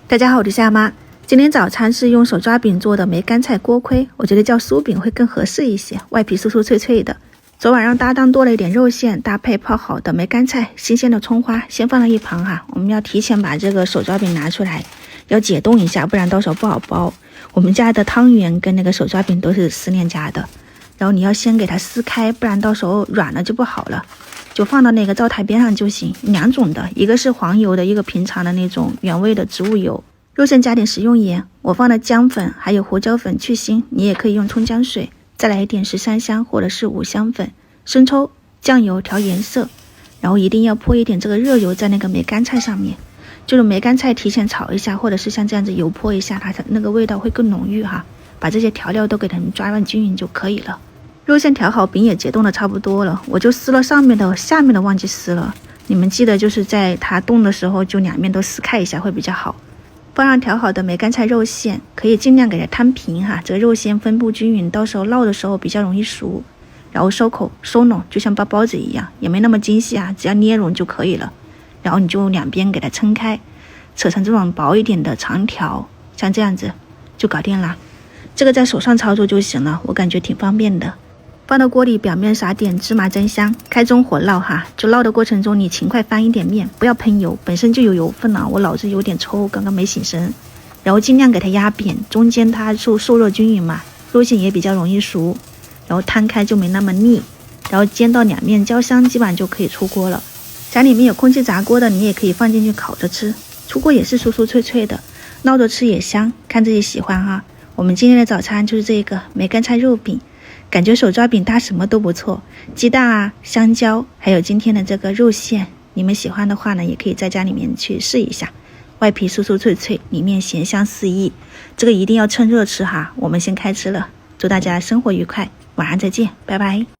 大家好，我是夏妈。今天早餐是用手抓饼做的梅干菜锅盔，我觉得叫酥饼会更合适一些，外皮酥酥脆脆的。昨晚让搭档多了一点肉馅，搭配泡好的梅干菜、新鲜的葱花，先放到一旁哈。我们要提前把这个手抓饼拿出来，要解冻一下，不然到时候不好包。我们家的汤圆跟那个手抓饼都是10年家的，然后你要先给它撕开，不然到时候软了就不好了。就放到那个灶台边上就行，2种的，一个是黄油的，一个平常的那种原味的植物油。肉馅加点食用盐，我放了姜粉还有胡椒粉去腥，你也可以用葱姜水，再来一点13香或者是5香粉、生抽、酱油调颜色，然后一定要泼一点这个热油在那个梅干菜上面，就是梅干菜提前炒一下，或者是像这样子油泼一下，它那个味道会更浓郁哈。把这些调料都给它们抓拌均匀就可以了。肉馅调好，饼也解冻的差不多了，我就撕了上面的，下面的忘记撕了。你们记得就是在它冻的时候就2面都撕开一下会比较好。放上调好的梅干菜肉馅，可以尽量给它摊平哈，这个肉馅分布均匀，到时候烙的时候比较容易熟。然后收口收拢，就像包包子一样，也没那么精细啊，只要捏拢就可以了。然后你就2边给它撑开，扯成这种薄一点的长条，像这样子就搞定了。这个在手上操作就行了，我感觉挺方便的。放到锅里，表面撒点芝麻增香，开中火烙哈。就烙的过程中，你勤快翻一点面，不要喷油，本身就有油分了。我脑子有点抽，刚刚没醒神。然后尽量给它压扁，中间它受热均匀嘛，肉馅也比较容易熟。然后摊开就没那么腻。然后煎到2面焦香，基本上就可以出锅了。家里面有空气炸锅的，你也可以放进去烤着吃，出锅也是酥酥脆脆的，烙着吃也香，看自己喜欢哈。我们今天的早餐就是这个梅干菜肉饼。感觉手抓饼搭什么都不错，鸡蛋啊、香蕉，还有今天的这个肉馅，你们喜欢的话呢，也可以在家里面去试一下。外皮酥酥脆脆，里面咸香四溢，这个一定要趁热吃哈。我们先开吃了，祝大家生活愉快，晚上再见，拜拜。